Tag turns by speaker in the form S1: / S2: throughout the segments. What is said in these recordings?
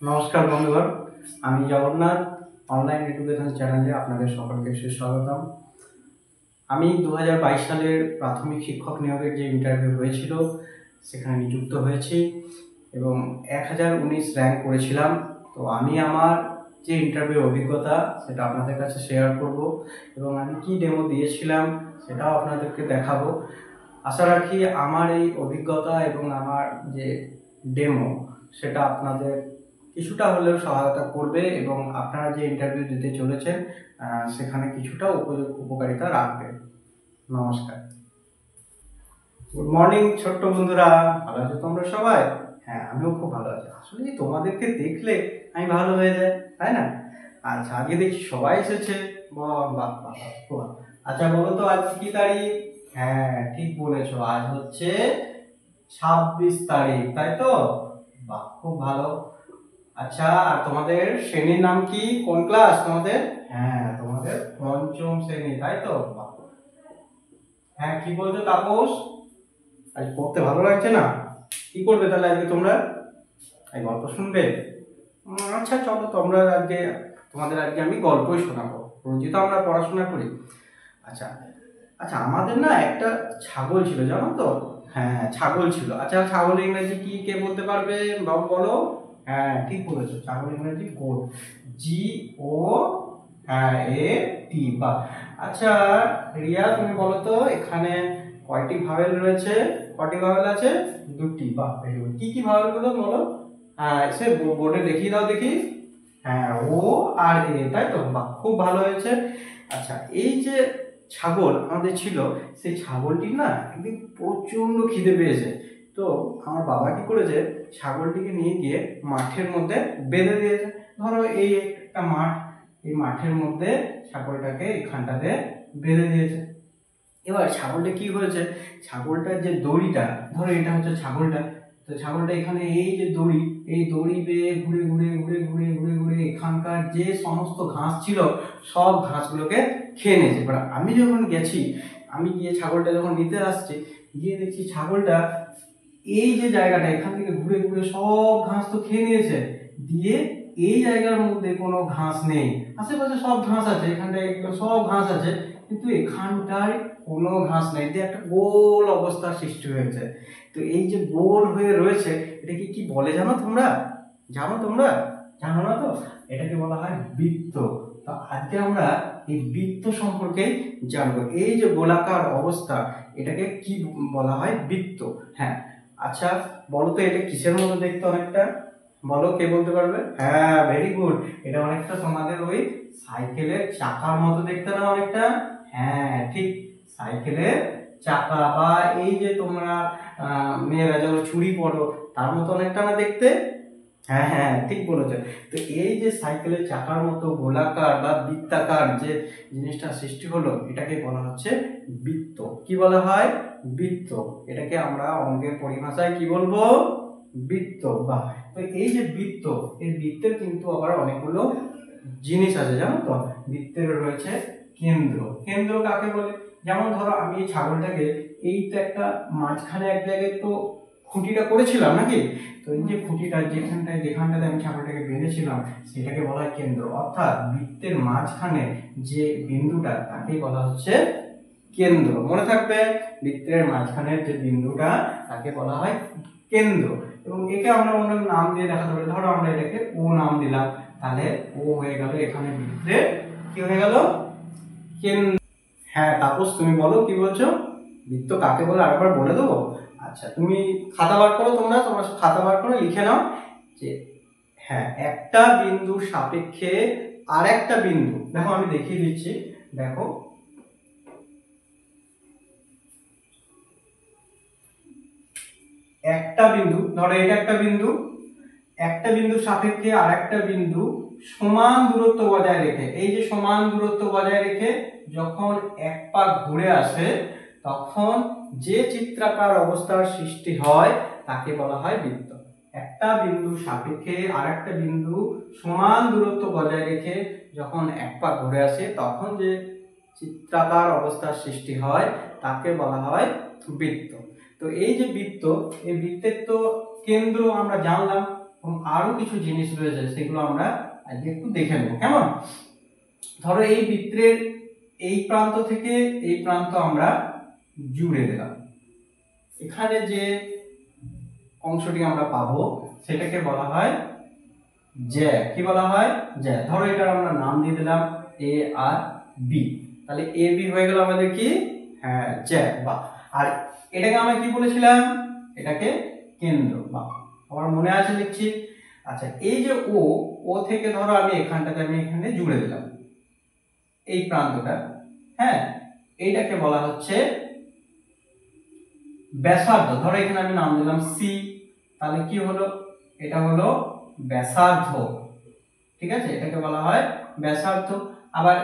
S1: নমস্কার বন্ধুগণ, আমি জগন্নাথ অনলাইন এডুকেশন চ্যানেলে আপনাদের সকলকে সুস্বাগতম। আমি 2022 সালের প্রাথমিক শিক্ষক নিয়োগের যে ইন্টারভিউ হয়েছিল সেখানে নিযুক্ত হয়েছি এবং 1019 র্যাঙ্ক করেছিলাম। তো আমি আমার যে ইন্টারভিউ অভিজ্ঞতা সেটা আপনাদের কাছে শেয়ার করব এবং আমি কি ডেমো দিয়েছিলাম সেটাও আপনাদেরকে দেখাবো। আশা রাখি আমার এই অভিজ্ঞতা এবং আমার যে ডেমো সেটা আপনাদের কিছুটা হলেও সহায়তা করবে এবং আপনারা যে ইন্টারভিউ দিতে চলেছেন সেখানে কিছুটা উপকারিতা রাখবে। নমস্কার, গুড মর্নিং ছোট্ট বন্ধুরা, ভালো আছো তোমরা সবাই? হ্যাঁ, আমিও খুব ভালো আছি। আসলে তোমাদেরকে দেখলে আমি ভালো হয়ে যাই, তাই না? আচ্ছা, আজকে দেখছি সবাই এসেছে। বাহ বাহ বাহ, বাহ। আচ্ছা বলো তো আজ কি তারিখ? হ্যাঁ, ঠিক বলেছো, আজ হচ্ছে 26 তারিখ, তাই তো? বাহ, খুব ভালো। আচ্ছা, আর তোমাদের শ্রেণীর নাম কি? কোন ক্লাস তোমাদের? হ্যাঁ, তোমাদের পঞ্চম শ্রেণী, তাই তো? বাহ। হ্যাঁ, কি বলছো তাপস? আজ পড়তে ভালো লাগছে না? কি করবে তাহলে আজকে তোমরা? এই গল্প শুনবে? আচ্ছা চলো, তোমাদের আজকে আমি গল্পই শোনাবো। রোজই তো আমরা পড়াশোনা করি। আচ্ছা আচ্ছা, আমাদের না একটা ছাগল ছিল, জানো তো? হ্যাঁ, ছাগল ছিল। আচ্ছা, ছাগলের ইংরেজি কি কে বলতে পারবে? বাবু বলো। হ্যাঁ, ঠিক বলেছো, ছাগল ইংরেজি গোট, GO হ্যাঁ AT। বা আচ্ছা রিয়া, তুমি বলো তো এখানে কয়টি ভাওয়েল রয়েছে? কয়টি ভাওয়েল আছে? দুটি। বাহ, ভেরি গুড। কি কি ভাওয়েল গুলো বলো? হ্যাঁ, সে বোর্ডে দেখিয়ে দাও দেখি। হ্যাঁ, ও আর এ, তাই তো? বাহ, খুব ভালো হয়েছে। আচ্ছা, এই যে ছাগল আমাদের ছিল, সেই ছাগলটি না একদিন প্রচন্ড খিদে পেয়েছে। তো আমার বাবা কি করেছে, ছাগলটিকে নিয়ে গিয়ে মাঠের মধ্যে বেঁধে দিয়েছে। ধরো এই একটা মাঠ, এই মাঠের মধ্যে ছাগলটাকে এখানটাতে বেঁধে দিয়েছে। এবার ছাগলটা কি হয়েছে, ছাগলটার যে দড়িটা, ধরো এটা হচ্ছে ছাগলটা, তো ছাগলটা এখানে এই যে দড়ি, এই দড়ি বেয়ে ঘুরে ঘুরে ঘুরে ঘুরে ঘুরে ঘুরে এখানকার যে সমস্ত ঘাস ছিল সব ঘাসগুলোকে খেয়ে নিয়েছে। এবার আমি যখন গেছি, আমি গিয়ে ছাগলটা যখন নিতে আসছি, গিয়ে দেখছি ছাগলটা এই যে জায়গাটা, এখান থেকে ঘুরে ঘুরে সব ঘাস তো খেয়ে নিয়েছে, দিয়ে এই জায়গার মধ্যে কোনো ঘাস নেই। আশেপাশে সব ঘাস আছে, এখানটায় সব ঘাস আছে, কিন্তু এখানটায় কোনো ঘাস নেই, দিয়ে একটা গোল অবস্থার সৃষ্টি হয়েছে। তো এই যে গোল হয়ে রয়েছে, এটাকে কি বলে জানো তোমরা? জানো তোমরা? জানো না তো? এটাকে বলা হয় বৃত্ত। তো আজকে আমরা এই বৃত্ত সম্পর্কে জানবো। এই যে গোলাকার অবস্থা, এটাকে কি বলা হয়? বৃত্ত। হ্যাঁ, আচ্ছা বলো তো এটা কিসের মতো দেখতে অনেকটা? বলো, কে বলতে পারবে? হ্যাঁ, ভেরি গুড। এটা অনেকটা তোমাদের ওই সাইকেলের চাকার মতো দেখতে না অনেকটা? হ্যাঁ ঠিক, সাইকেলের চাকা, বা এই যে তোমরা মেয়েরা যখন চুড়ি পরো তার মতো অনেকটা না দেখতে? হ্যাঁ হ্যাঁ, ঠিক বলেছো। তো এই যে সাইকেলের চাকার মতো গোলাকার বা বৃত্তাকার যে জিনিসটা সৃষ্টি হলো, এটাকে বলা হচ্ছে বৃত্ত। কি বলা হয়? বৃত্ত। এটাকে আমরা অঙ্কের পরিভাষায় কি বলবো? বৃত্ত। বা তো এই যে বৃত্ত, এই বৃত্তের কিন্তু আবার অনেকগুলো জিনিস আছে, জানো তো? বৃত্তের রয়েছে কেন্দ্র। কেন্দ্র কাকে বলে? যেমন ধরো আমি এই ছাগলটাকে, এই তো একটা মাঝখানে এক জায়গায় তো খুঁটিটা করেছিলাম নাকি? তো এই যে খুঁটিটা যেখানটাতে আমি ছাগলটাকে বেঁধেছিলাম সেটাকে বলা হয় কেন্দ্র। অর্থাৎ বৃত্তের মাঝখানে যে বিন্দুটা তাকে বলা হচ্ছে কেন্দ্র। মনে থাকবে, বৃত্তের মাঝখানের যে বিন্দুটা তাকে বলা হয় কেন্দ্র। এবং একে আমরা অন্য নাম দিয়ে দেখাতে পারি। ধরো আমরা এটাকে ও নাম দিলাম, তাহলে ও হয়ে গেল এখানে বৃত্তের কি হয়ে গেল? কেন্দ্র। হ্যাঁ তাপস, তুমি বলো কি বলছো? বৃত্ত কাকে বলে আরেকবার বলে দেবো? আচ্ছা, তুমি খাতা বার করো, তোমরা তোমার খাতা বার করে লিখে নাও যে হ্যাঁ, একটা বিন্দুর সাপেক্ষে আর একটা বিন্দু, দেখো আমি দেখিয়ে দিচ্ছি, দেখো একটা বিন্দু, ধরো এটা একটা বিন্দু, একটা বিন্দুর সাপেক্ষে আর একটা বিন্দু সমান দূরত্ব বজায় রেখে, এই যে সমান দূরত্ব বজায় রেখে যখন এক পাক ঘুরে আসে তখন যে চিত্রাকার অবস্থার সৃষ্টি হয় তাকে বলা হয় বৃত্ত। একটা বিন্দুর সাপেক্ষে আর একটা বিন্দু সমান দূরত্ব বজায় রেখে যখন এক পাক ঘুরে আসে তখন যে চিত্রাকার অবস্থার সৃষ্টি হয় তাকে বলা হয় বৃত্ত। তো এই যে বৃত্ত, এই বৃত্তের তো কেন্দ্র আমরা জানলাম আরো কিছু জিনিস রয়েছে, সেগুলো আমরা আজকে একটু দেখে নেব। কেমন? ধরো এই বৃত্তের এই প্রান্ত থেকে এই প্রান্ত আমরা জুড়ে দিলাম। এখানে যে অংশটি আমরা পাবো সেটাকে বলা হয় জ্যা। কি বলা হয়? জ্যা। ধরো এটার আমরা নাম দিয়ে দিলাম এ আর বি। তাহলে এ বি হয়ে গেল আমাদের কি? হ্যাঁ, জ্যা। বা আর এটাকে আমরা কি বলেছিলাম? এটাকে কেন্দ্র। বা আমার মনে আছে লিখছি। আচ্ছা, এই যে ও, ও থেকে ধরো আমি এখানটাতে আমি এখানে জুড়ে দিলাম এই প্রান্তটা। হ্যাঁ, এইটাকে বলা হচ্ছে ব্যাসার্ধ। ধরো এখানে আমি নাম দিলাম সি। তাহলে কি হলো? এটা হলো ব্যাসার্ধ। ঠিক আছে, এটাকে বলা হয় ব্যাসার্ধ। আবার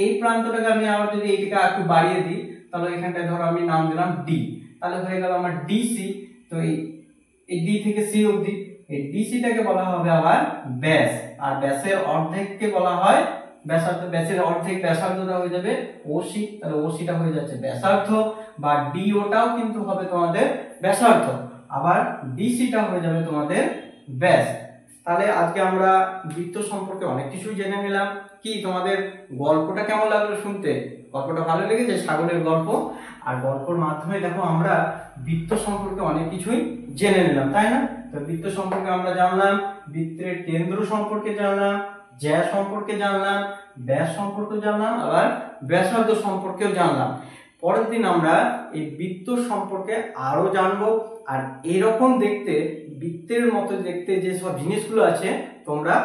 S1: এই প্রান্তটাকে আমি আবার যদি এইটাকে একটু বাড়িয়ে দিই, তাহলে এখানটায় ধরো আমি নাম দিলাম ডি। তাহলে হয়ে গেল আমার ডিসি। তো এই ডি থেকে সি অবধি এই ডিসিটাকে বলা হবে আবার ব্যাস। আর ব্যাসের অর্ধেককে বলা হয় ব্যাসার্ধ। ব্যাসের অর্ধেক ব্যাসার্ধটা হয়ে যাবে ওসি। তাহলে ওসিটা হয়ে যাচ্ছে ব্যাসার্ধ। বা ডিওটাও কিন্তু হবে তোমাদের ব্যাসার্ধ। আবার ডিসিটা হয়ে যাবে তোমাদের ব্যাস। তাহলে আজকে আমরা বৃত্ত সম্পর্কে অনেক কিছুই জেনে নিলাম। কি তোমাদের গল্পটা কেমন লাগলো শুনতে? গল্পটা ভালো লেগেছে? ছাগলের গল্প। আর গল্পের মাধ্যমে দেখো আমরা বৃত্ত সম্পর্কে অনেক কিছুই জেনে নিলাম, তাই না? তো বৃত্ত সম্পর্কে আমরা জানলাম, বৃত্তের কেন্দ্র সম্পর্কে জানলাম, জ্যা সম্পর্কে জানলাম, ব্যাস সম্পর্কে জানলাম, আবার ব্যাসার্ধ সম্পর্কেও জানলাম। পরের দিন আমরা এই বৃত্ত সম্পর্কে আরো জানবো। আর এরকম দেখতে, বৃত্তের মতো দেখতে যে সব জিনিসগুলো আছে তোমরা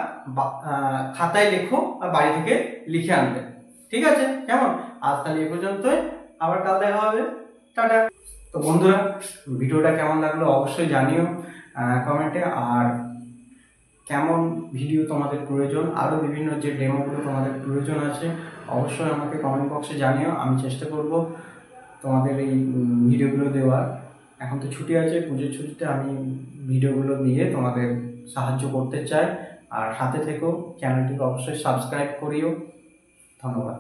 S1: খাতায় লেখো আর বাড়ি থেকে লিখে আনবে। ঠিক আছে? কেমন? আজ তাহলে এ পর্যন্তই, আবার কাল দেখা হবে। টাটা। তো বন্ধুরা, ভিডিওটা কেমন লাগলো অবশ্যই জানিও কমেন্টে। আর কেমন ভিডিও তোমাদের প্রয়োজন, আরও বিভিন্ন যে ডেমোগুলো তোমাদের প্রয়োজন আছে, অবশ্যই আমাকে কমেন্ট বক্সে জানিও। আমি চেষ্টা করব তোমাদের এই ভিডিওগুলো দেওয়ার। এখন তো ছুটি আছে, পুজোর ছুটিতে আমি ভিডিওগুলো দিয়ে তোমাদের সাহায্য করতে চাই। আর সাথে থেকেও চ্যানেলটিকে অবশ্যই সাবস্ক্রাইব করিও। ধন্যবাদ।